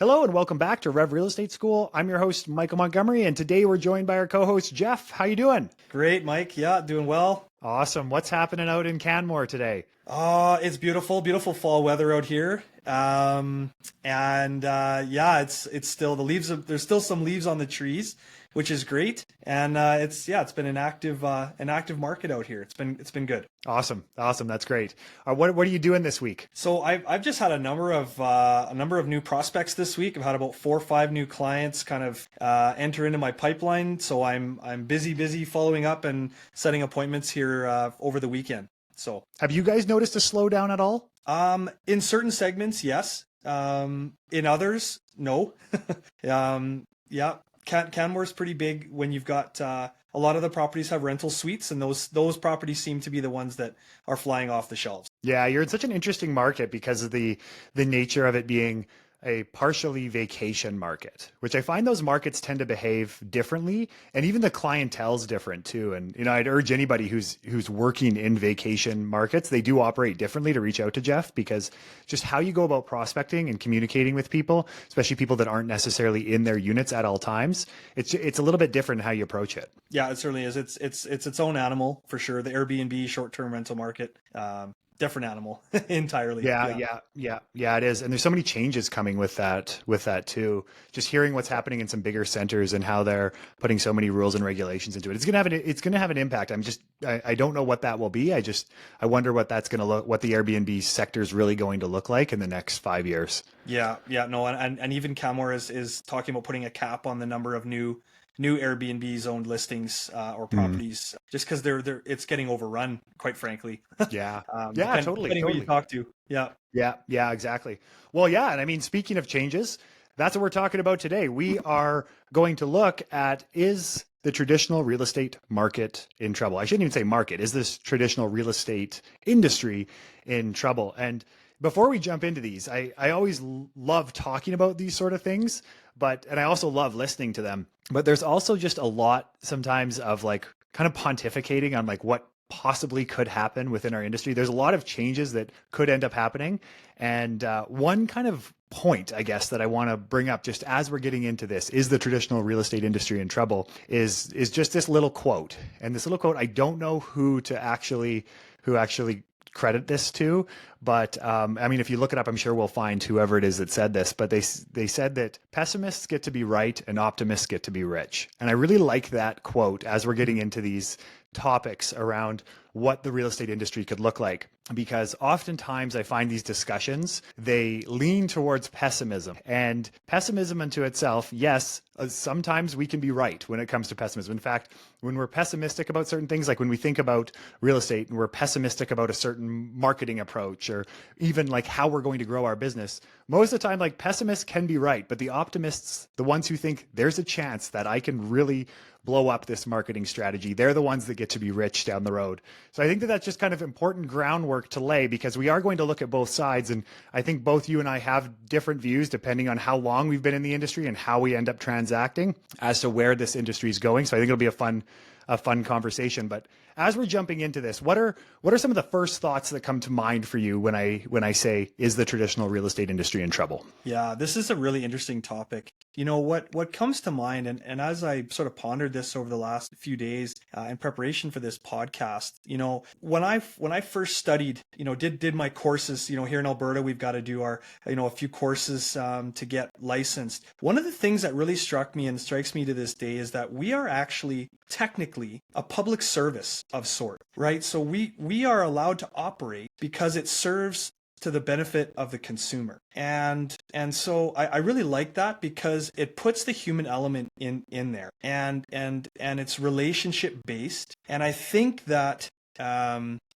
Hello and welcome back to Rev Real Estate School. I'm your host, Michael Montgomery, and today we're joined by our co-host, Jeff. How you doing? Great, Mike. Yeah, doing well. Awesome. What's happening out in Canmore today? It's beautiful, beautiful fall weather out here. Yeah, it's still the leaves. There's still some leaves on the trees, which is great. And it's been an active market out here. It's been good. Awesome. That's great. What are you doing this week? So I've just had a number of new prospects this week. I've had about 4 or 5 new clients kind of enter into my pipeline. So I'm busy following up and setting appointments here over the weekend. So have you guys noticed a slowdown at all? In certain segments, yes. In others, no. Yeah, Canmore's pretty big when you've got a lot of the properties have rental suites, and those properties seem to be the ones that are flying off the shelves. Yeah, you're in such an interesting market because of the nature of it being a partially vacation market, which I find those markets tend to behave differently, and even the clientele's different too. And I'd urge anybody who's working in vacation markets, they do operate differently, to reach out to Jeff, because just how you go about prospecting and communicating with people, especially people that aren't necessarily in their units at all times, it's a little bit different how you approach it. Yeah, it certainly is. It's its own animal for sure. The Airbnb short-term rental market. Different animal entirely. Yeah, it is. And there's so many changes coming with that too. Just hearing what's happening in some bigger centers and how they're putting so many rules and regulations into it. It's going to have an impact. I don't know what that will be. I wonder what that's going to what the Airbnb sector is really going to look like in the next 5 years. Yeah, no, and even Canmore is talking about putting a cap on the number of new Airbnb zoned listings or properties, just because it's getting overrun, quite frankly. Yeah. Totally. Depending who you talk to. Yeah, exactly. Well, yeah. And I mean, speaking of changes, that's what we're talking about today. We are going to look at, is the traditional real estate market in trouble? I shouldn't even say market. Is this traditional real estate industry in trouble? And before we jump into these, I always love talking about these sort of things, and I also love listening to them. But there's also just a lot sometimes of like kind of pontificating on like what possibly could happen within our industry. There's a lot of changes that could end up happening. And one kind of point, I guess, that I want to bring up just as we're getting into this, is the traditional real estate industry in trouble, is just this little quote. And this little quote, I don't know who actually credit this to, but I mean, if you look it up, I'm sure we'll find whoever it is that said this, but they said that pessimists get to be right and optimists get to be rich. And I really like that quote as we're getting into these topics around what the real estate industry could look like, because oftentimes I find these discussions, they lean towards pessimism, and pessimism unto itself, yes, sometimes we can be right when it comes to pessimism. In fact, when we're pessimistic about certain things, like when we think about real estate and we're pessimistic about a certain marketing approach, or even like how we're going to grow our business, most of the time, like, pessimists can be right, but the optimists, the ones who think there's a chance that I can really blow up this marketing strategy, they're the ones that get to be rich down the road. So I think that that's just kind of important groundwork to lay, because we are going to look at both sides. And I think both you and I have different views depending on how long we've been in the industry and how we end up transacting as to where this industry is going. So I think it'll be a fun conversation. But as we're jumping into this, what are some of the first thoughts that come to mind for you when I say, is the traditional real estate industry in trouble? Yeah, this is a really interesting topic. You know, what comes to mind, and as I sort of pondered this over the last few days in preparation for this podcast, you know, when I first studied, you know, did my courses, you know, here in Alberta, we've got to do our, you know, a few courses to get licensed. One of the things that really struck me and strikes me to this day is that we are actually technically a public service of sort, right? So we are allowed to operate because it serves to the benefit of the consumer. And so I really like that, because it puts the human element in there, and it's relationship based. And I think that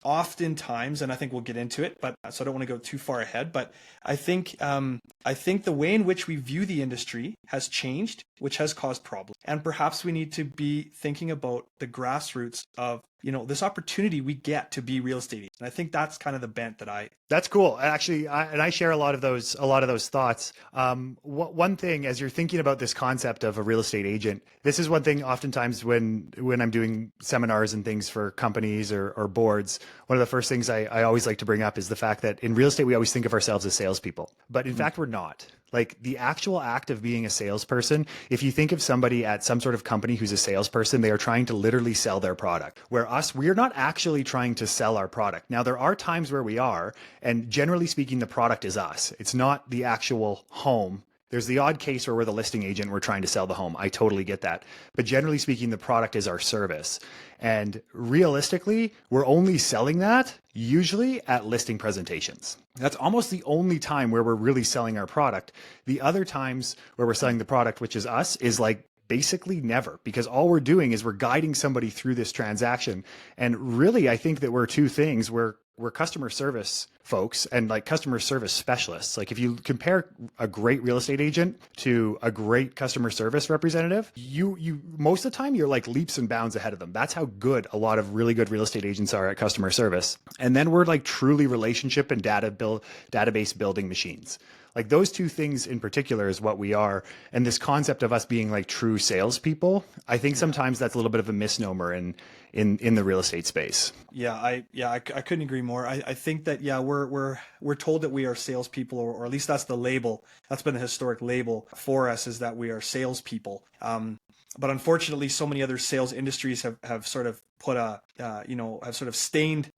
oftentimes, and I think we'll get into it, but so I don't want to go too far ahead, but I think the way in which we view the industry has changed, which has caused problems. And perhaps we need to be thinking about the grassroots of, you know, this opportunity we get to be real estate agents. And I think that's kind of the bent that That's cool. Actually, I share a lot of those thoughts. One thing, as you're thinking about this concept of a real estate agent, this is one thing oftentimes when I'm doing seminars and things for companies or boards, one of the first things I always like to bring up is the fact that in real estate, we always think of ourselves as salespeople, but in fact, we're not. Like the actual act of being a salesperson, if you think of somebody at some sort of company who's a salesperson, they are trying to literally sell their product. Where us, we're not actually trying to sell our product. Now, there are times where we are, and generally speaking, the product is us. It's not the actual home. There's the odd case where we're the listing agent, we're trying to sell the home. I totally get that. But generally speaking, the product is our service. And realistically, we're only selling that usually at listing presentations. That's almost the only time where we're really selling our product. The other times where we're selling the product, which is us, is like basically never, because all we're doing is we're guiding somebody through this transaction. And really, I think that we're two things. We're customer service folks and like customer service specialists. Like if you compare a great real estate agent to a great customer service representative, you most of the time you're like leaps and bounds ahead of them. That's how good a lot of really good real estate agents are at customer service. And then we're like truly relationship and database building machines. Like those two things in particular is what we are. And this concept of us being like true salespeople, I think sometimes that's a little bit of a misnomer in the real estate space. I couldn't agree more. I think that we're told that we are salespeople, or at least that's the label. That's been the historic label for us, is that we are salespeople. But unfortunately, so many other sales industries have sort of put have sort of stained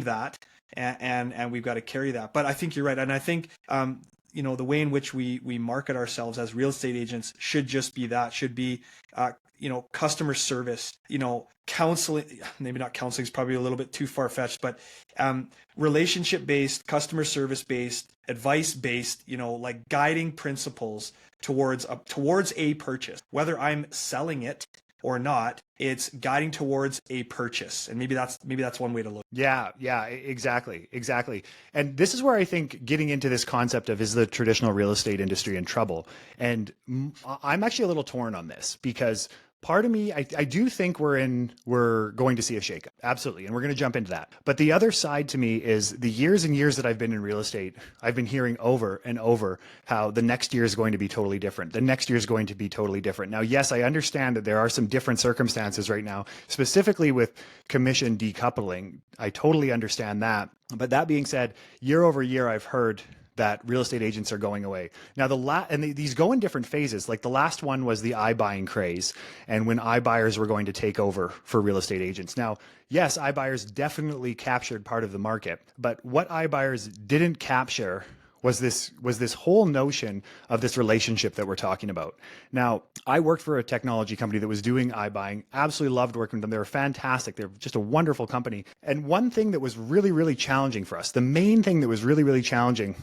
that, and we've got to carry that. But I think you're right, and I think the way in which we market ourselves as real estate agents should just be that, should be customer service, counseling. Maybe not counseling is probably a little bit too far-fetched, but relationship based, customer service based, advice based, like guiding principles towards a purchase. Whether I'm selling it or not, it's guiding towards a purchase. And maybe that's one way to look. Yeah, exactly. And this is where I think getting into this concept of, is the traditional real estate industry in trouble? And I'm actually a little torn on this, because part of me, I do think we're going to see a shakeup. Absolutely. And we're going to jump into that. But the other side to me is the years and years that I've been in real estate, I've been hearing over and over how the next year is going to be totally different. The next year is going to be totally different. Now, yes, I understand that there are some different circumstances right now, specifically with commission decoupling. I totally understand that. But that being said, year over year, I've heard that real estate agents are going away. Now, these go in different phases. Like the last one was the iBuying craze, and when iBuyers were going to take over for real estate agents. Now, yes, iBuyers definitely captured part of the market, but what iBuyers didn't capture was this whole notion of this relationship that we're talking about. Now, I worked for a technology company that was doing iBuying. Absolutely loved working with them. They were fantastic. They're just a wonderful company. And one thing that was really, really challenging for us, the main thing that was really, really challenging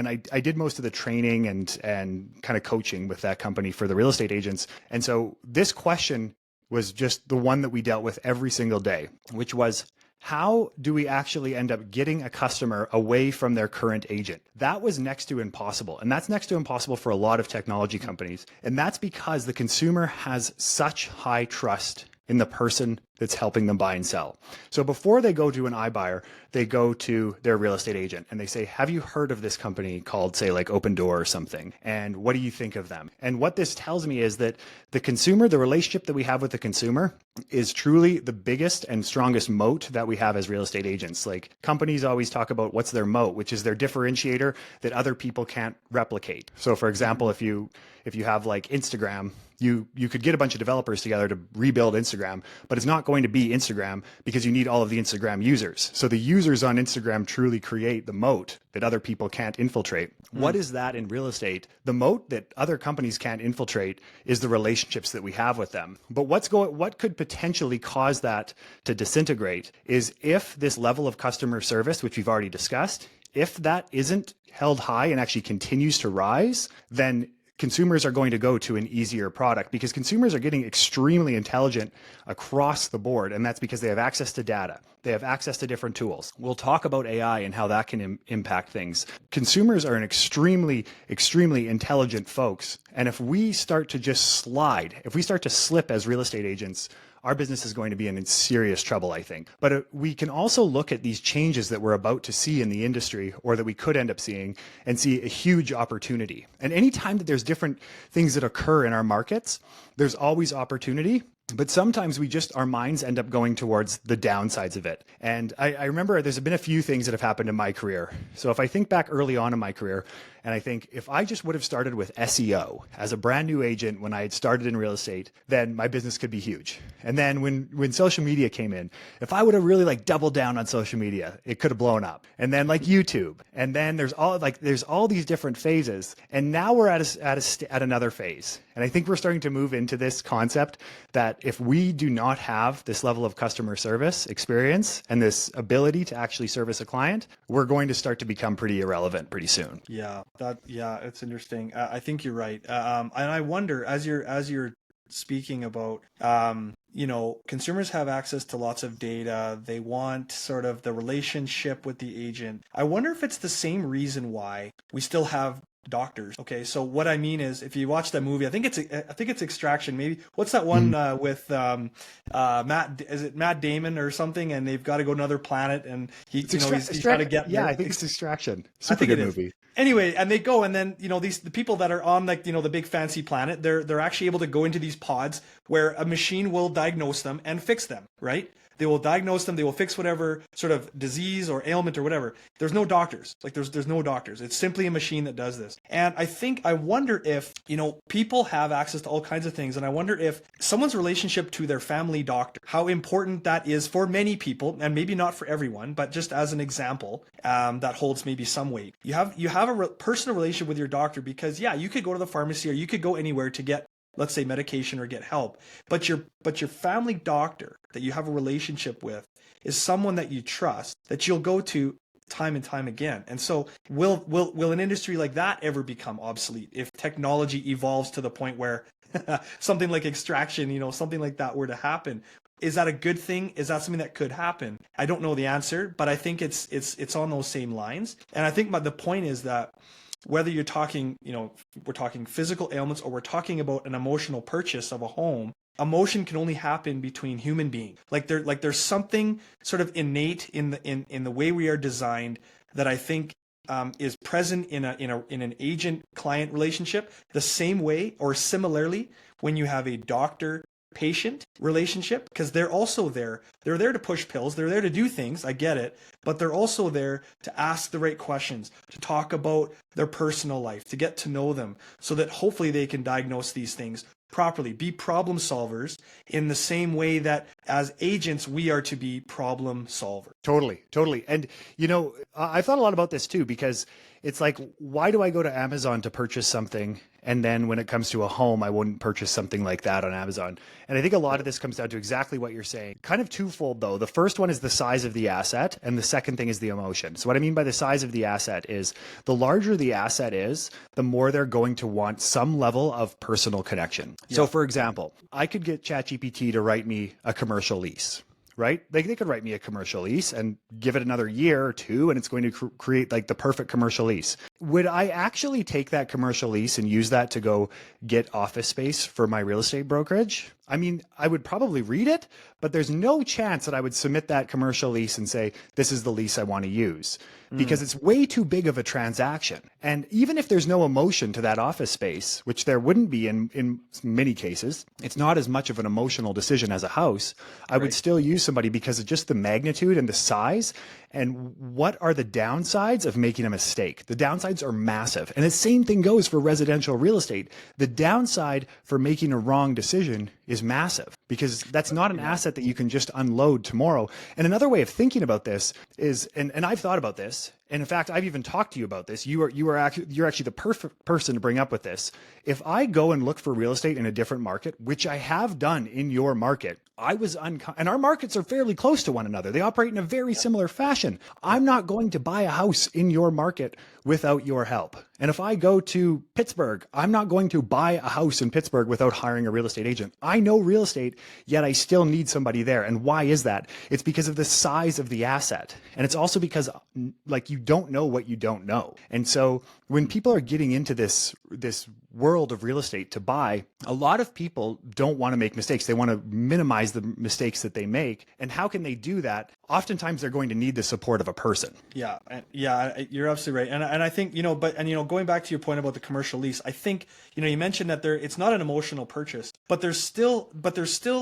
I did most of the training and kind of coaching with that company for the real estate agents. And so this question was just the one that we dealt with every single day, which was, how do we actually end up getting a customer away from their current agent? That was next to impossible. And that's next to impossible for a lot of technology companies. And that's because the consumer has such high trust in the person that's helping them buy and sell. So before they go to an iBuyer, they go to their real estate agent and they say, have you heard of this company called, say, like Open Door or something? And what do you think of them? And what this tells me is that the consumer, the relationship that we have with the consumer, is truly the biggest and strongest moat that we have as real estate agents. Like companies always talk about what's their moat, which is their differentiator that other people can't replicate. So for example, if you have like Instagram, you could get a bunch of developers together to rebuild Instagram, but it's not going to be Instagram because you need all of the Instagram users. So the users on Instagram truly create the moat that other people can't infiltrate. What is that in real estate? The moat that other companies can't infiltrate is the relationships that we have with them. But what could potentially cause that to disintegrate is if this level of customer service, which we've already discussed, if that isn't held high and actually continues to rise, then consumers are going to go to an easier product, because consumers are getting extremely intelligent across the board. And that's because they have access to data. They have access to different tools. We'll talk about AI and how that can impact things. Consumers are an extremely, extremely intelligent folks. And if we start to just slide, if we start to slip as real estate agents, our business is going to be in serious trouble, I think. But we can also look at these changes that we're about to see in the industry, or that we could end up seeing, and see a huge opportunity. And anytime that there's different things that occur in our markets, there's always opportunity. But sometimes our minds end up going towards the downsides of it. And I remember there's been a few things that have happened in my career. So if I think back early on in my career, And I think if I just would have started with SEO as a brand new agent when I had started in real estate, then my business could be huge. And then when social media came in, if I would have really like doubled down on social media, it could have blown up. And then like YouTube, and then there's all these different phases. And now we're at another phase. And I think we're starting to move into this concept that if we do not have this level of customer service experience and this ability to actually service a client, we're going to start to become pretty irrelevant pretty soon. Yeah, it's interesting. I think you're right. And I wonder, as you're speaking about, consumers have access to lots of data. They want sort of the relationship with the agent. I wonder if it's the same reason why we still have doctors. Okay, so what I mean is, if you watch that movie, I think it's Extraction. Maybe what's that one with Matt? Is it Matt Damon or something? And they've got to go to another planet, and he's got to get. Yeah, I think it's Extraction. Super good movie. Anyway, and they go, and then the people that are on the big fancy planet, they're actually able to go into these pods where a machine will diagnose them and fix them, right? They will diagnose them. They will fix whatever sort of disease or ailment or whatever. There's no doctors. Like there's no doctors. It's simply a machine that does this. And I wonder if, people have access to all kinds of things. And I wonder if someone's relationship to their family doctor, how important that is for many people, and maybe not for everyone, but just as an example, that holds maybe some weight. You have a personal relationship with your doctor because, yeah, you could go to the pharmacy or you could go anywhere to get, let's say, medication or get help, but your family doctor that you have a relationship with is someone that you trust, that you'll go to time and time again. And so will an industry like that ever become obsolete if technology evolves to the point where something like Extraction, something like that were to happen? Is that a good thing? Is that something that could happen? I don't know the answer, but I think it's on those same lines. And I think the point is that whether you're talking, we're talking physical ailments or we're talking about an emotional purchase of a home, emotion can only happen between human beings. There's something sort of innate in the way we are designed that I think is present in an agent-client relationship the same way or similarly when you have a doctor-patient relationship, because they're also there. They're there to push pills. They're there to do things. I get it. But they're also there to ask the right questions, to talk about their personal life, to get to know them so that hopefully they can diagnose these things properly, be problem solvers in the same way that as agents, we are to be problem solvers. Totally. And, I've thought a lot about this too, because it's like, why do I go to Amazon to purchase something? And then when it comes to a home, I wouldn't purchase something like that on Amazon. And I think a lot of this comes down to exactly what you're saying. Kind of twofold though. The first one is the size of the asset. And the second thing is the emotion. So what I mean by the size of the asset is the larger the asset is, the more they're going to want some level of personal connection. Yeah. So for example, I could get ChatGPT to write me a commercial lease. Right? They could write me a commercial lease and give it another year or two, and it's going to create like the perfect commercial lease. Would I actually take that commercial lease and use that to go get office space for my real estate brokerage? I mean, I would probably read it, but there's no chance that I would submit that commercial lease and say, this is the lease I want to use, because it's way too big of a transaction. And even if there's no emotion to that office space, which there wouldn't be in many cases, it's not as much of an emotional decision as a house. I would still use somebody because of just the magnitude and the size. And what are the downsides of making a mistake? The downsides are massive. And the same thing goes for residential real estate. The downside for making a wrong decision is massive, because that's not an asset that you can just unload tomorrow. And another way of thinking about this is, and I've thought about this, and in fact, I've even talked to you about this. You're actually the perfect person to bring up with this. If I go and look for real estate in a different market, which I have done in your market, and our markets are fairly close to one another. They operate in a very similar fashion. I'm not going to buy a house in your market without your help. And if I go to Pittsburgh, I'm not going to buy a house in Pittsburgh without hiring a real estate agent. I know real estate, yet I still need somebody there. And why is that? It's because of the size of the asset. And it's also because you don't know what you don't know. And so when people are getting into this world of real estate to buy, a lot of people don't want to make mistakes. They want to minimize the mistakes that they make. And how can they do that? Oftentimes they're going to need the support of a person. Yeah, you're absolutely right. And I think, going back to your point about the commercial lease, I think, you mentioned that it's not an emotional purchase, but there's still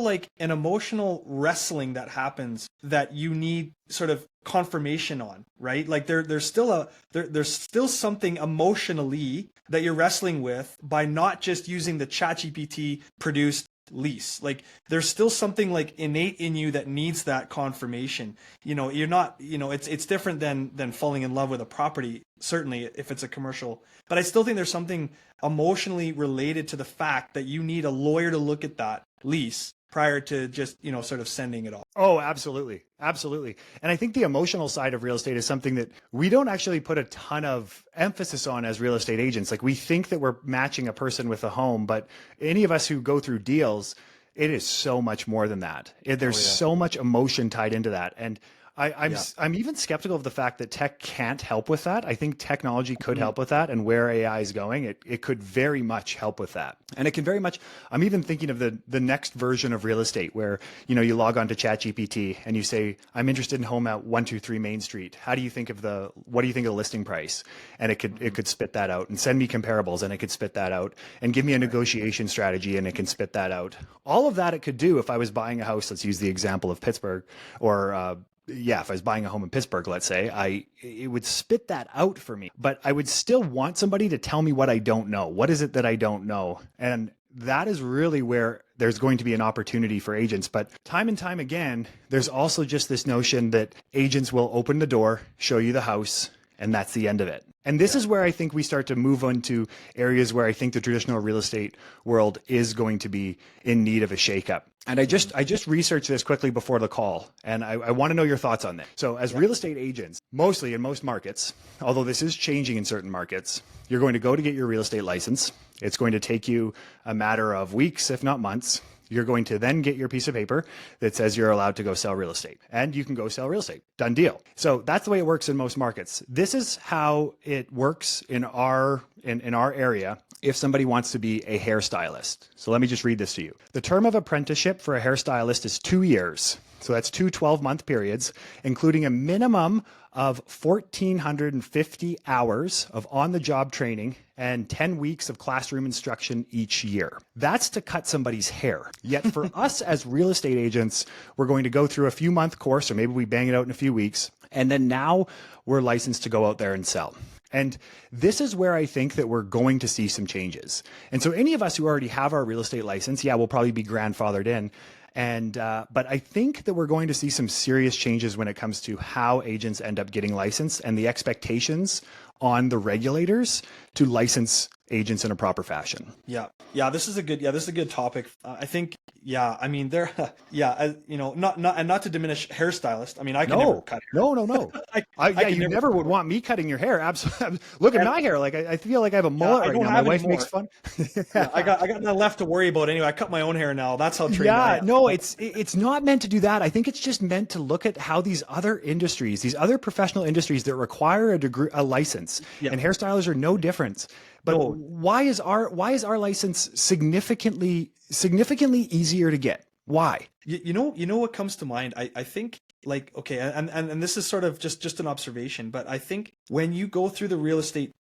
like an emotional wrestling that happens that you need sort of confirmation on, right? Like there's still something emotionally that you're wrestling with by not just using the ChatGPT produced lease. Like there's still something like innate in you that needs that confirmation. You're not, it's different than falling in love with a property, certainly if it's a commercial, but I still think there's something emotionally related to the fact that you need a lawyer to look at that lease prior to just, sort of sending it off. Oh, absolutely. Absolutely. And I think the emotional side of real estate is something that we don't actually put a ton of emphasis on as real estate agents. Like we think that we're matching a person with a home, but any of us who go through deals, it is so much more than that. There's so much emotion tied into that. And I'm even skeptical of the fact that tech can't help with that. I think technology could help with that, and where AI is going, it could very much help with that. And it can very much, I'm even thinking of the next version of real estate where, you log on to ChatGPT and you say, I'm interested in home at 123 Main Street. What do you think of the listing price? And it could spit that out, and send me comparables, and it could spit that out, and give me a negotiation strategy, and it can spit that out. All of that it could do if I was buying a house. Let's use the example of Pittsburgh, or if I was buying a home in Pittsburgh, let's say, it would spit that out for me. But I would still want somebody to tell me what I don't know. What is it that I don't know? And that is really where there's going to be an opportunity for agents. But time and time again, there's also just this notion that agents will open the door, show you the house, and that's the end of it. And this is where I think we start to move on to areas where I think the traditional real estate world is going to be in need of a shakeup. And I just researched this quickly before the call, and I want to know your thoughts on this. So as real estate agents, mostly in most markets, although this is changing in certain markets, you're going to go to get your real estate license. It's going to take you a matter of weeks, if not months. You're going to then get your piece of paper that says you're allowed to go sell real estate, and you can go sell real estate. Done deal. So that's the way it works in most markets. This is how it works in our area if somebody wants to be a hairstylist. So let me just read this to you. The term of apprenticeship for a hairstylist is 2 years. So that's 2 12-month periods, including a minimum of 1,450 hours of on-the-job training and 10 weeks of classroom instruction each year. That's to cut somebody's hair. Yet for us as real estate agents, we're going to go through a few month course, or maybe we bang it out in a few weeks, and then now we're licensed to go out there and sell. And this is where I think that we're going to see some changes. And so any of us who already have our real estate license, we'll probably be grandfathered in. And but I think that we're going to see some serious changes when it comes to how agents end up getting licensed, and the expectations on the regulators to license agents in a proper fashion. This is a good topic. I think, I mean, not to diminish hairstylists. I mean, I can never cut hair. No. You never would want me cutting your hair. Absolutely. Look at my hair. Like I feel like I have a mullet right now. My wife makes fun. I got nothing left to worry about anyway. I cut my own hair now. That's how trained I am. No, it's not meant to do that. I think it's just meant to look at how these other industries, these other professional industries that require a license, and hairstylers are no different. But why is our license significantly easier to get? Why? You know what comes to mind? I think, like, okay, and this is sort of just an observation, but I think when you go through the real estate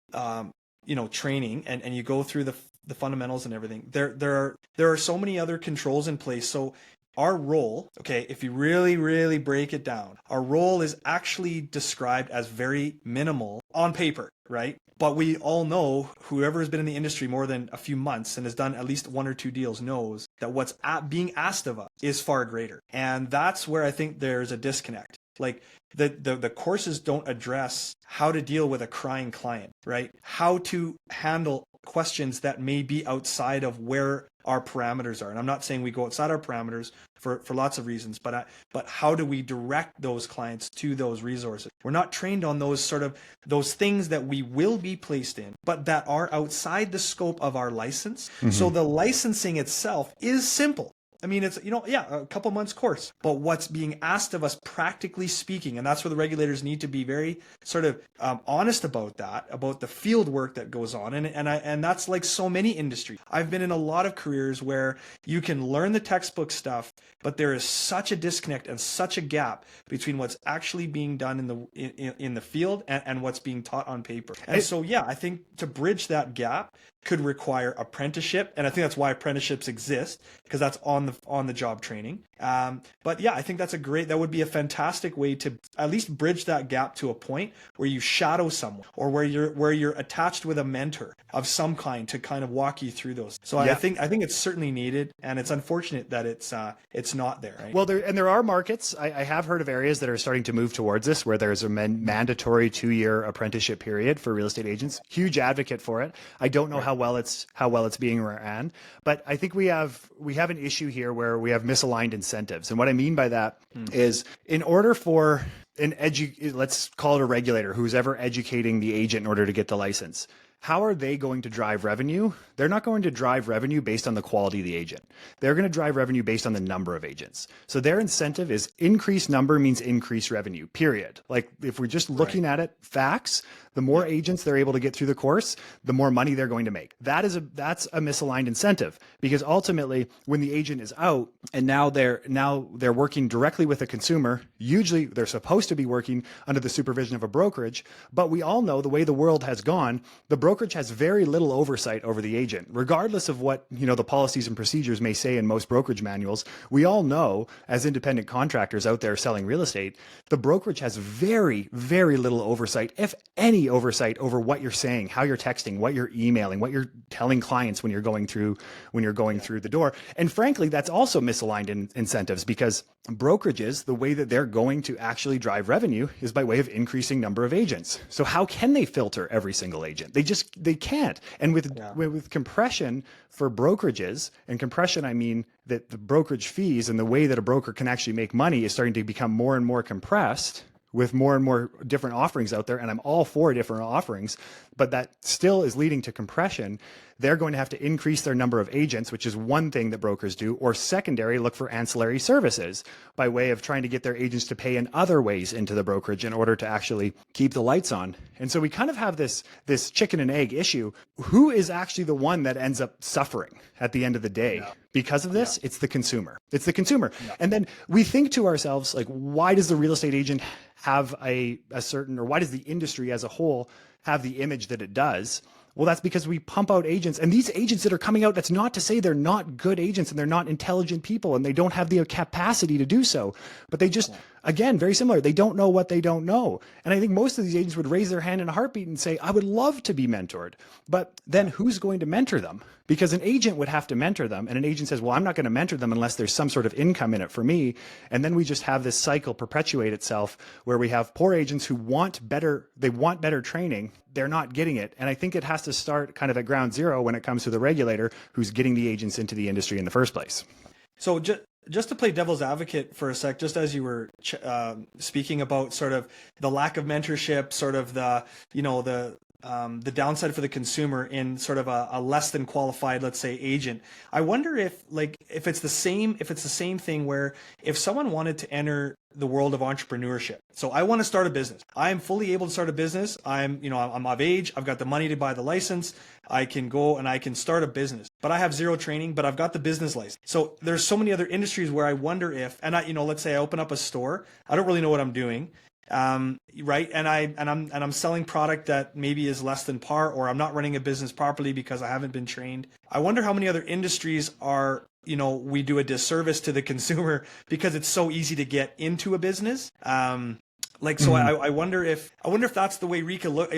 training and you go through the fundamentals and everything, there are so many other controls in place. So our role, okay, if you really, really break it down, our role is actually described as very minimal on paper, right? But we all know, whoever has been in the industry more than a few months and has done at least 1 or 2 deals knows that what's being asked of us is far greater. And that's where I think there's a disconnect. Like the courses don't address how to deal with a crying client, right? How to handle questions that may be outside of where our parameters are. And I'm not saying we go outside our parameters for lots of reasons, but how do we direct those clients to those resources? We're not trained on those things that we will be placed in, but that are outside the scope of our license. Mm-hmm. So the licensing itself is simple. I mean, it's, a couple months course, but what's being asked of us, practically speaking, and that's where the regulators need to be very sort of honest about that, about the field work that goes on. And that's like so many industries. I've been in a lot of careers where you can learn the textbook stuff, but there is such a disconnect and such a gap between what's actually being done in the field and what's being taught on paper. And so, I think to bridge that gap, could require apprenticeship, and I think that's why apprenticeships exist, because that's on the job training. But yeah, I think that would be a fantastic way to at least bridge that gap to a point where you shadow someone, or where you're attached with a mentor of some kind to kind of walk you through those. So I think it's certainly needed, and it's unfortunate that it's not there. Right? Well, there are markets. I have heard of areas that are starting to move towards this, where there's a mandatory 2-year apprenticeship period for real estate agents. Huge advocate for it. I don't know how well it's being ran, but I think we have an issue here where we have misaligned incentives. And what I mean by that is, in order for let's call it a regulator who's ever educating the agent in order to get the license, how are they going to drive revenue? They're not going to drive revenue based on the quality of the agent. They're going to drive revenue based on the number of agents. So their incentive is increased number means increased revenue, period. Like, if we're just looking at it, facts, the more agents they're able to get through the course, the more money they're going to make. That's a misaligned incentive, because ultimately when the agent is out and now they're working directly with a consumer, usually they're supposed to be working under the supervision of a brokerage, but we all know the way the world has gone, the brokerage has very little oversight over the agent, regardless of what, the policies and procedures may say in most brokerage manuals. We all know, as independent contractors out there selling real estate, the brokerage has very, very little oversight, if any oversight, over what you're saying, how you're texting, what you're emailing, what you're telling clients when you're going through the door. And frankly, that's also misaligned incentives, because brokerages, the way that they're going to actually drive revenue is by way of increasing number of agents. So how can they filter every single agent? They can't. And with compression for brokerages, and compression, I mean that the brokerage fees and the way that a broker can actually make money is starting to become more and more compressed, with more and more different offerings out there. And I'm all for different offerings, but that still is leading to compression. They're going to have to increase their number of agents, which is one thing that brokers do, or secondary, look for ancillary services by way of trying to get their agents to pay in other ways into the brokerage in order to actually keep the lights on. And so we kind of have this chicken and egg issue. Who is actually the one that ends up suffering at the end of the day? Yeah. Because of this, it's the consumer. It's the consumer. Yeah. And then we think to ourselves, like, why does the real estate agent have a certain, or why does the industry as a whole have the image that it does? Well, that's because we pump out agents, and these agents that are coming out, that's not to say they're not good agents and they're not intelligent people and they don't have the capacity to do so, but they just, again, very similar. They don't know what they don't know. And I think most of these agents would raise their hand in a heartbeat and say, I would love to be mentored. But then who's going to mentor them? Because an agent would have to mentor them. And an agent says, well, I'm not going to mentor them unless there's some sort of income in it for me. And then we just have this cycle perpetuate itself where we have poor agents who want better training. They're not getting it. And I think it has to start kind of at ground zero when it comes to the regulator who's getting the agents into the industry in the first place. So just to play devil's advocate for a sec, just as you were speaking about sort of the lack of mentorship, sort of the downside for the consumer in sort of a less than qualified, let's say, agent. I wonder if it's the same thing where if someone wanted to enter the world of entrepreneurship. So I want to start a business. I am fully able to start a business. I'm of age. I've got the money to buy the license. I can go and I can start a business, but I have zero training, but I've got the business license. So there's so many other industries where I wonder if, and let's say I open up a store. I don't really know what I'm doing. Right. And I'm selling product that maybe is less than par, or I'm not running a business properly because I haven't been trained. I wonder how many other industries are, we do a disservice to the consumer because it's so easy to get into a business. I wonder if that's the way RECA look,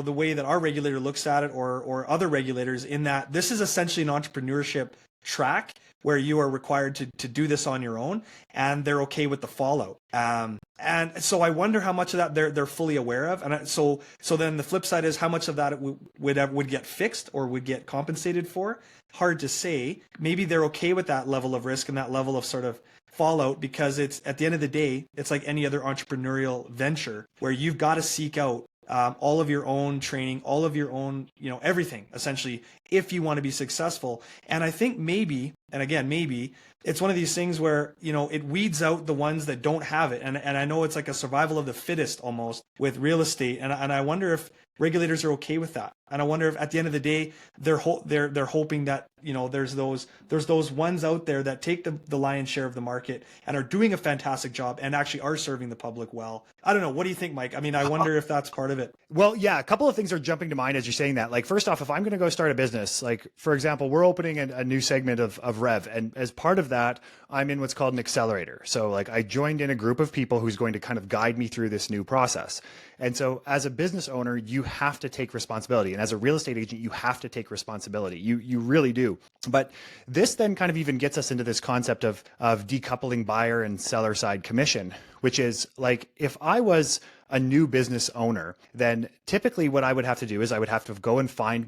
the way that our regulator looks at it, or other regulators, in that this is essentially an entrepreneurship track where you are required to do this on your own, and they're okay with the fallout. And so I wonder how much of that they're fully aware of. And so then the flip side is how much of that it would get fixed or would get compensated for. Hard to say. Maybe they're okay with that level of risk and that level of sort of fallout, because it's, at the end of the day, it's like any other entrepreneurial venture where you've got to seek out all of your own training, all of your own, everything essentially, if you want to be successful. And I think maybe it's one of these things where, it weeds out the ones that don't have it. And I know it's like a survival of the fittest almost with real estate. And I wonder if regulators are okay with that. And I wonder if at the end of the day, they're hoping that, you know, there's those ones out there that take the lion's share of the market and are doing a fantastic job and actually are serving the public well. I don't know. What do you think, Mike? I mean, I wonder if that's part of it. Well, yeah, a couple of things are jumping to mind as you're saying that. Like, first off, if I'm going to go start a business, like, for example, we're opening a new segment of Rev. And as part of that, I'm in what's called an accelerator. So like I joined in a group of people who's going to kind of guide me through this new process. And so as a business owner, you have to take responsibility. And as a real estate agent, you have to take responsibility. You really do. But this then kind of even gets us into this concept of decoupling buyer and seller side commission, which is like, if I was a new business owner, then typically what I would have to do is I would have to go and find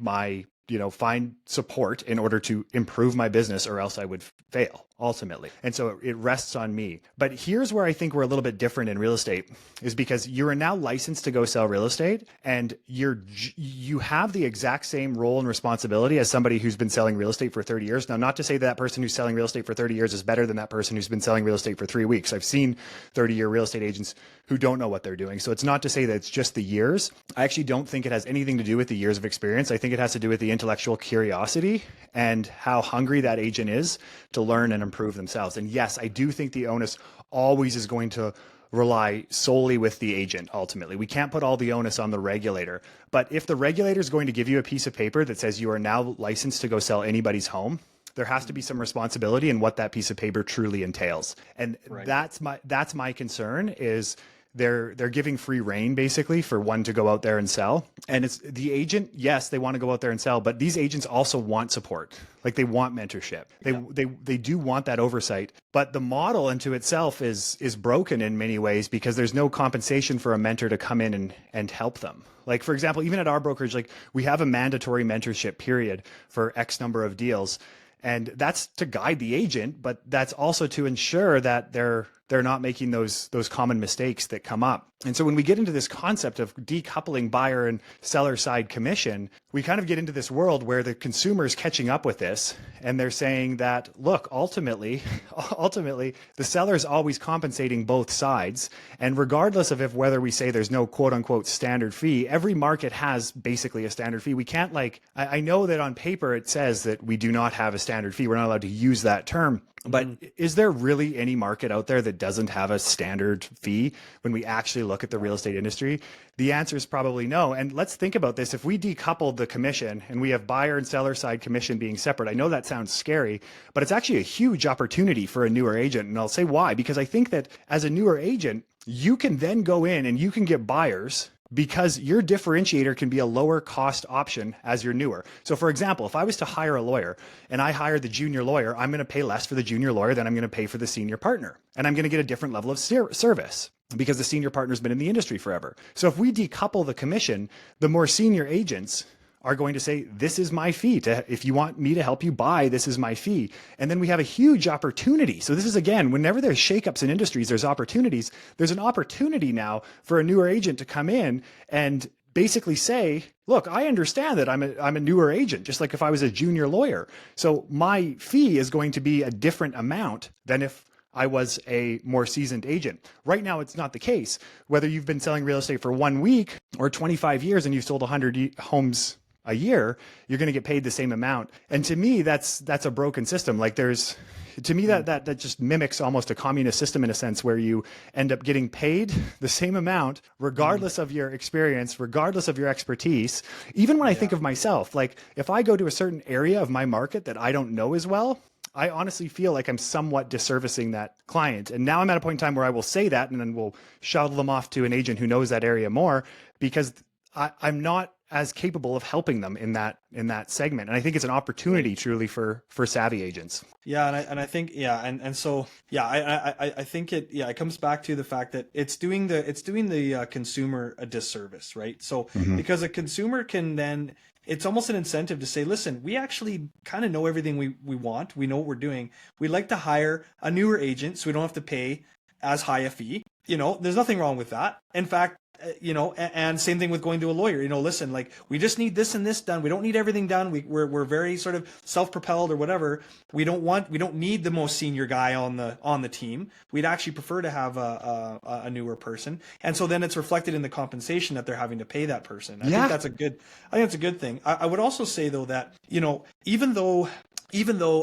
find support in order to improve my business, or else I would fail ultimately. And so it rests on me. But here's where I think we're a little bit different in real estate, is because you're now licensed to go sell real estate, and you have the exact same role and responsibility as somebody who's been selling real estate for 30 years. Now, not to say that person who's selling real estate for 30 years is better than that person who's been selling real estate for 3 weeks. I've seen 30-year real estate agents who don't know what they're doing. So it's not to say that it's just the years. I actually don't think it has anything to do with the years of experience. I think it has to do with the intellectual curiosity and how hungry that agent is to learn and improve themselves. And yes, I do think the onus always is going to rely solely with the agent. Ultimately, we can't put all the onus on the regulator. But if the regulator is going to give you a piece of paper that says you are now licensed to go sell anybody's home, there has to be some responsibility in what that piece of paper truly entails. And Right. that's my concern, is they're giving free reign basically for one to go out there and sell. And it's the agent, yes, they want to go out there and sell, but these agents also want support. Like, they want mentorship. They do want that oversight. But the model into itself is broken in many ways, because there's no compensation for a mentor to come in and help them. Like, for example, even at our brokerage, like, we have a mandatory mentorship period for X number of deals. And that's to guide the agent, but that's also to ensure that they're not making those common mistakes that come up. And so when we get into this concept of decoupling buyer and seller side commission, we kind of get into this world where the consumer is catching up with this, and they're saying that, look, ultimately, the seller is always compensating both sides. And regardless of whether we say there's no quote unquote standard fee, every market has basically a standard fee. We can't, like, I know that on paper it says that we do not have a standard fee. We're not allowed to use that term. But is there really any market out there that doesn't have a standard fee when we actually look at the real estate industry? The answer is probably no. And let's think about this. If we decoupled the commission and we have buyer and seller side commission being separate, I know that sounds scary, but it's actually a huge opportunity for a newer agent. And I'll say why. Because I think that as a newer agent, you can then go in and you can get buyers, because your differentiator can be a lower cost option as you're newer. So for example, if I was to hire a lawyer and I hire the junior lawyer, I'm going to pay less for the junior lawyer than I'm going to pay for the senior partner. And I'm going to get a different level of service, because the senior partner's been in the industry forever. So if we decouple the commission, the more senior agents are going to say, this is my fee. If you want me to help you buy, this is my fee. And then we have a huge opportunity. So this is, again, whenever there's shakeups in industries, there's opportunities. There's an opportunity now for a newer agent to come in and basically say, look, I understand that I'm a newer agent, just like if I was a junior lawyer. So my fee is going to be a different amount than if I was a more seasoned agent. Right now, it's not the case. Whether you've been selling real estate for 1 week or 25 years and you've sold 100 homes a year, you're going to get paid the same amount. And to me, that's a broken system. Like, to me, that just mimics almost a communist system in a sense, where you end up getting paid the same amount regardless of your experience, regardless of your expertise. Even when I think of myself, like, if I go to a certain area of my market that I don't know as well, I honestly feel like I'm somewhat disservicing that client. And now I'm at a point in time where I will say that, and then we'll shuttle them off to an agent who knows that area more, because I'm not as capable of helping them in that segment. And I think it's an opportunity truly for savvy agents. Yeah. And I think, I think it comes back to the fact that it's doing the consumer a disservice, right? So because a consumer can then, it's almost an incentive to say, listen, we actually kind of know everything we want. We know what we're doing. We'd like to hire a newer agent so we don't have to pay as high a fee. You know, there's nothing wrong with that. In fact, And same thing with going to a lawyer. Listen, like, we just need this and this done. We don't need everything done. We're very sort of self-propelled or whatever. We don't need the most senior guy on the team. We'd actually prefer to have a newer person. And so then it's reflected in the compensation that they're having to pay that person. I think that's a good thing. I would also say though that, even though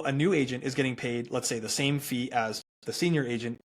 a new agent is getting paid, let's say, the same fee as the senior agent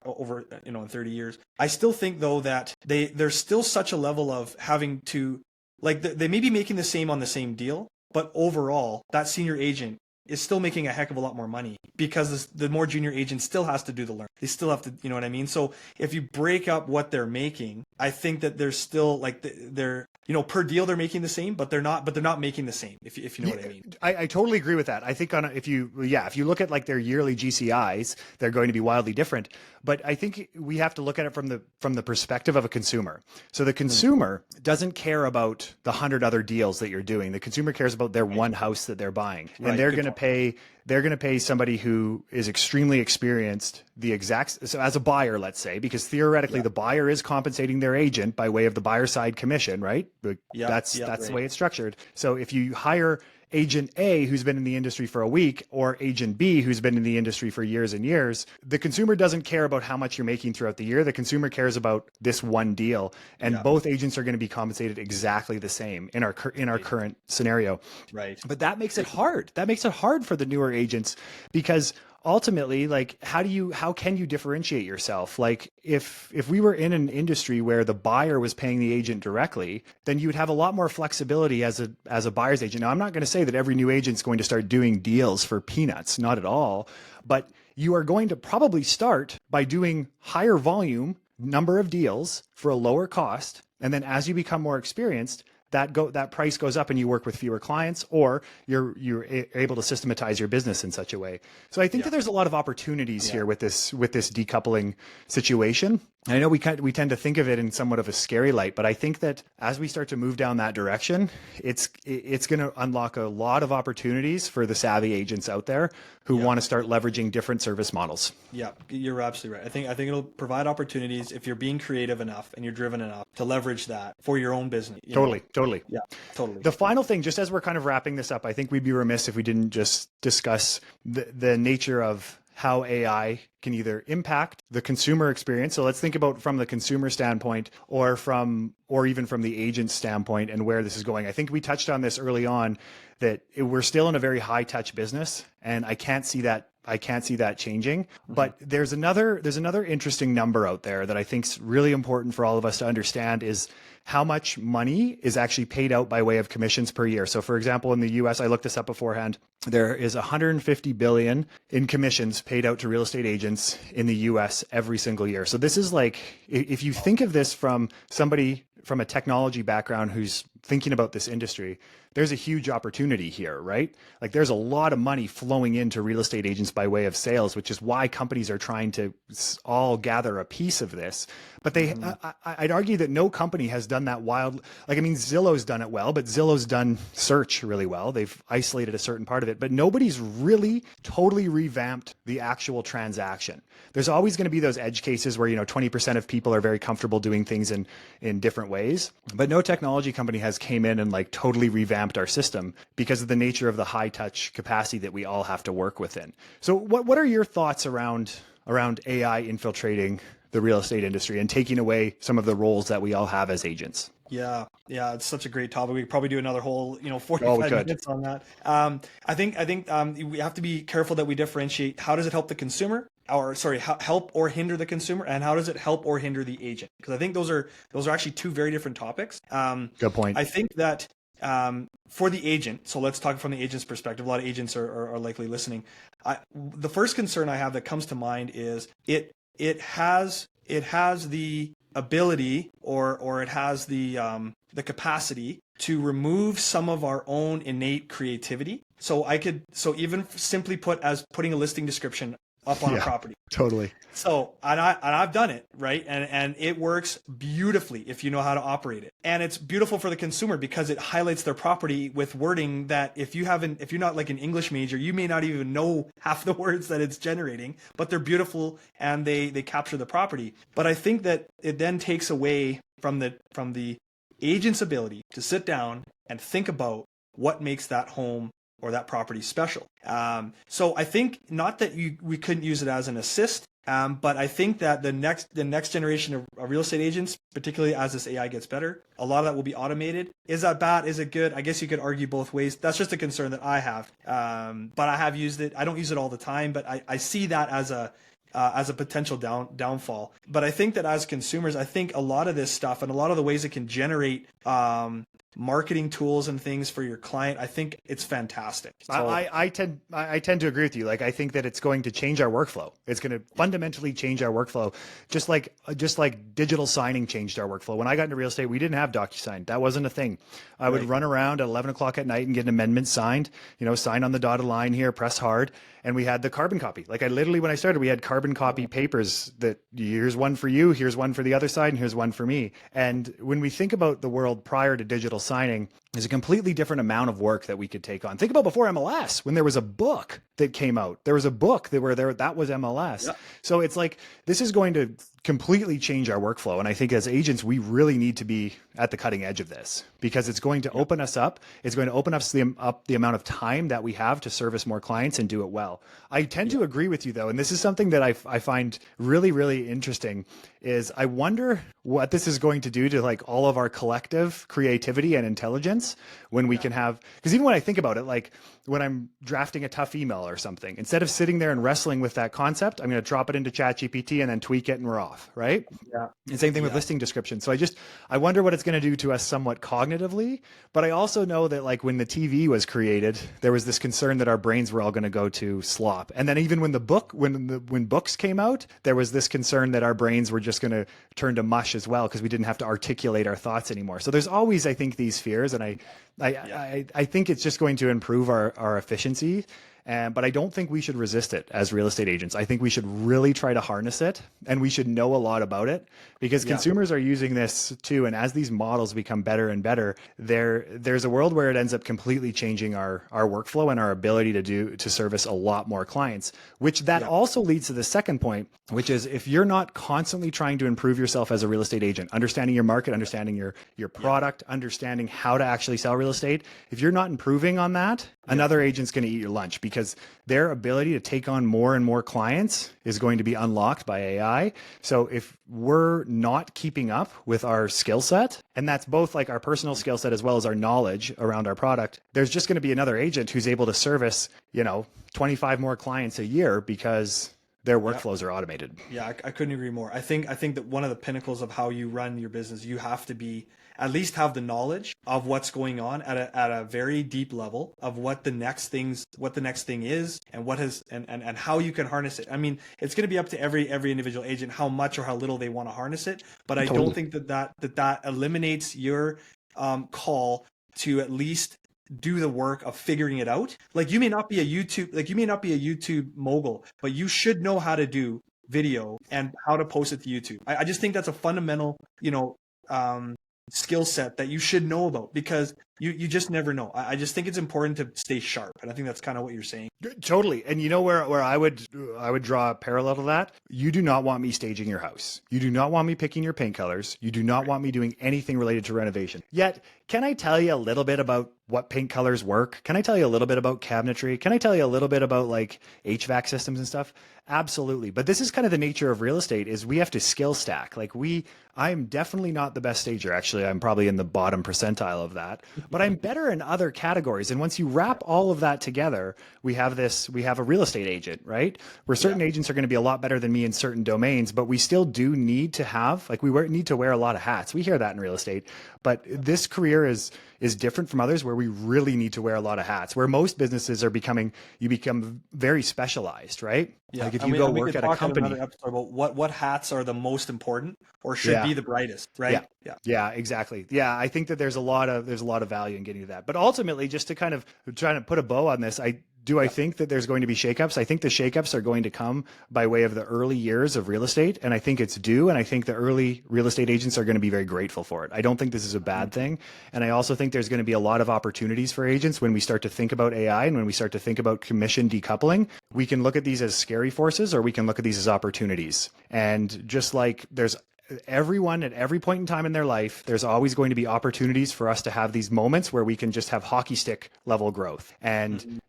over in 30 years, I still think though that there's still such a level of having to, like, they may be making the same on the same deal, but overall that senior agent is still making a heck of a lot more money, because the more junior agent still has to do the learn. They still have to, you know what I mean? So if you break up what they're making, I think that there's still, like, they're, per deal they're making the same, but they're not making the same, if you know what I mean. I totally agree with that. I think if you look at like their yearly GCIs, they're going to be wildly different. But I think we have to look at it from the perspective of a consumer. So the consumer doesn't care about the 100 other deals that you're doing. The consumer cares about their one house that they're buying, and they're going to pay somebody who is extremely experienced so as a buyer, let's say, because theoretically the buyer is compensating their agent by way of the buyer side commission, right? That's the way it's structured. So if you hire agent A who's been in the industry for a week, or agent B who's been in the industry for years and years, the consumer doesn't care about how much you're making throughout the year. The consumer cares about this one deal, and both agents are going to be compensated exactly the same in our current scenario. Right. But that makes it hard. That makes it hard for the newer agents, because ultimately, like, how can you differentiate yourself? Like, if we were in an industry where the buyer was paying the agent directly, then you would have a lot more flexibility as a buyer's agent. Now, I'm not going to say that every new agent's going to start doing deals for peanuts, not at all, but you are going to probably start by doing higher volume number of deals for a lower cost, and then as you become more experienced, that price goes up and you work with fewer clients, or you're able to systematize your business in such a way. So I think that there's a lot of opportunities here with this decoupling situation. And I know we tend to think of it in somewhat of a scary light, but I think that as we start to move down that direction, it's going to unlock a lot of opportunities for the savvy agents out there who want to start leveraging different service models. Yeah, you're absolutely right. I think it'll provide opportunities if you're being creative enough and you're driven enough to leverage that for your own business. Totally. Yeah, totally. The final thing, just as we're kind of wrapping this up, I think we'd be remiss if we didn't just discuss the nature of how AI can either impact the consumer experience. So let's think about from the consumer standpoint, or even from the agent standpoint, and where this is going. I think we touched on this early on, that we're still in a very high touch business, and I can't see that changing. But there's another interesting number out there that I think is really important for all of us to understand, is how much money is actually paid out by way of commissions per year. So for example, in the US, I looked this up beforehand, there is $150 billion in commissions paid out to real estate agents in the US every single year. So this is like, if you think of this from somebody from a technology background who's thinking about this industry, there's a huge opportunity here, right? Like, there's a lot of money flowing into real estate agents by way of sales, which is why companies are trying to all gather a piece of this. But I'd argue that no company has done that wild. Like, I mean, Zillow's done it well, but Zillow's done search really well. They've isolated a certain part of it, but nobody's really totally revamped the actual transaction. There's always going to be those edge cases where, 20% of people are very comfortable doing things in different ways, but no technology company has came in and like totally revamped our system because of the nature of the high touch capacity that we all have to work within. So what are your thoughts around AI infiltrating the real estate industry and taking away some of the roles that we all have as agents? Yeah, it's such a great topic. We could probably do another whole, 45 minutes on that. I think we have to be careful that we differentiate. How does it help the consumer? Help or hinder the consumer, and how does it help or hinder the agent? Because I think those are actually two very different topics. Good point. I think that for the agent, so let's talk from the agent's perspective. A lot of agents are likely listening. The first concern I have that comes to mind is it has the ability or it has the capacity to remove some of our own innate creativity. So even simply putting a listing description up on a Yeah, property. totally. So, I've done it, right? And it works beautifully if you know how to operate it. And it's beautiful for the consumer because it highlights their property with wording that if you're not like an English major, you may not even know half the words that it's generating, but they're beautiful and they capture the property. But I think that it then takes away from the agent's ability to sit down and think about what makes that home or that property special. So I think not that we couldn't use it as an assist, but I think that the next generation of real estate agents, particularly as this AI gets better, a lot of that will be automated. Is that bad? Is it good? I guess you could argue both ways. That's just a concern that I have. But I have used it. I don't use it all the time, but I see that as a potential downfall. But I think that as consumers, I think a lot of this stuff and a lot of the ways it can generate marketing tools and things for your client, I think it's fantastic. So, I tend to agree with you. Like, I think that it's going to change our workflow. It's going to fundamentally change our workflow, just like digital signing changed our workflow. When I got into real estate, we didn't have DocuSign. That wasn't a thing. I would run around at 11 o'clock at night and get an amendment signed. Sign on the dotted line here, press hard, and we had the carbon copy. Like, I literally, when I started, we had carbon copy papers that here's one for you, here's one for the other side, and here's one for me. And when we think about the world prior to digital signing, there's a completely different amount of work that we could take on. Think about before MLS, when there was a book that came out. There was a book that was MLS. Yeah. So it's like, this is going to completely change our workflow. And I think as agents, we really need to be at the cutting edge of this, because it's going to open us up. It's going to open up the amount of time that we have to service more clients and do it well. I tend to agree with you, though. And this is something that I find really, really interesting, is I wonder what this is going to do to like all of our collective creativity and intelligence when we can have, because even when I think about it, like when I'm drafting a tough email or something, instead of sitting there and wrestling with that concept, I'm going to drop it into ChatGPT and then tweak it and we're off, right? Yeah. And same thing with listing description. So I wonder what it's going to do to us somewhat cognitively, but I also know that like when the TV was created, there was this concern that our brains were all going to go to slop. And then even when when books came out, there was this concern that our brains were just going to turn to mush as well, because we didn't have to articulate our thoughts anymore. So there's always, I think, these fears, and I think it's just going to improve our efficiency. But I don't think we should resist it as real estate agents. I think we should really try to harness it, and we should know a lot about it, because consumers are using this too. And as these models become better and better, there's a world where it ends up completely changing our workflow and our ability to service a lot more clients, which also leads to the second point, which is if you're not constantly trying to improve yourself as a real estate agent, understanding your market, understanding your product, understanding how to actually sell real estate, if you're not improving on that, another agent's going to eat your lunch, because their ability to take on more and more clients is going to be unlocked by AI. So if we're not keeping up with our skill set, and that's both like our personal skill set as well as our knowledge around our product, there's just going to be another agent who's able to service, 25 more clients a year because their workflows are automated. Yeah, I couldn't agree more. I think that one of the pinnacles of how you run your business, you have to at least have the knowledge of what's going on at a very deep level of what the next thing is, and and how you can harness it. I mean, it's going to be up to every individual agent how much or how little they want to harness it, but I don't think that eliminates your call to at least do the work of figuring it out. Like, you may not be a YouTube mogul, but you should know how to do video and how to post it to YouTube. I just think that's a fundamental, skill set that you should know about, because you just never know. I just think it's important to stay sharp, and I think that's kind of what you're saying. Totally. And you know where I would draw a parallel to that? You do not want me staging your house. You do not want me picking your paint colors. You do not want me doing anything related to renovation. Yet, can I tell you a little bit about what paint colors work? Can I tell you a little bit about cabinetry? Can I tell you a little bit about like HVAC systems and stuff? Absolutely. But this is kind of the nature of real estate, is we have to skill stack. Like I'm definitely not the best stager. Actually, I'm probably in the bottom percentile of that, but I'm better in other categories. And once you wrap all of that together, we have a real estate agent, right? Where certain agents are going to be a lot better than me in certain domains, but we still do need to have, like, need to wear a lot of hats. We hear that in real estate, but this career is different from others where we really need to wear a lot of hats, where most businesses you become very specialized, right? Yeah. Like if you go work at a company. Another episode about what hats are the most important or should be the brightest, right? Yeah, exactly. Yeah, I think that there's a lot of value in getting to that. But ultimately, just to kind of trying to put a bow on this, Do I think that there's going to be shakeups? I think the shakeups are going to come by way of the early years of real estate, and I think it's due, and I think the early real estate agents are going to be very grateful for it. I don't think this is a bad thing, and I also think there's going to be a lot of opportunities for agents when we start to think about AI and when we start to think about commission decoupling. We can look at these as scary forces, or we can look at these as opportunities. And just like there's everyone at every point in time in their life, there's always going to be opportunities for us to have these moments where we can just have hockey stick level growth. And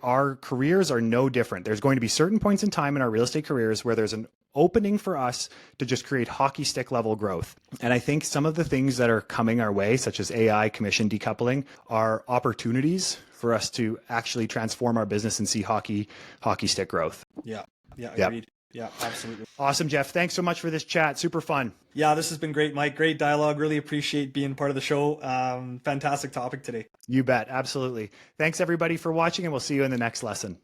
our careers are no different. There's going to be certain points in time in our real estate careers where there's an opening for us to just create hockey stick level growth. And I think some of the things that are coming our way, such as AI, commission decoupling, are opportunities for us to actually transform our business and see hockey stick growth. Yeah, agreed. Yeah, absolutely. Awesome, Jeff. Thanks so much for this chat. Super fun. Yeah, this has been great, Mike. Great dialogue. Really appreciate being part of the show. Fantastic topic today. You bet. Absolutely. Thanks, everybody, for watching, and we'll see you in the next lesson.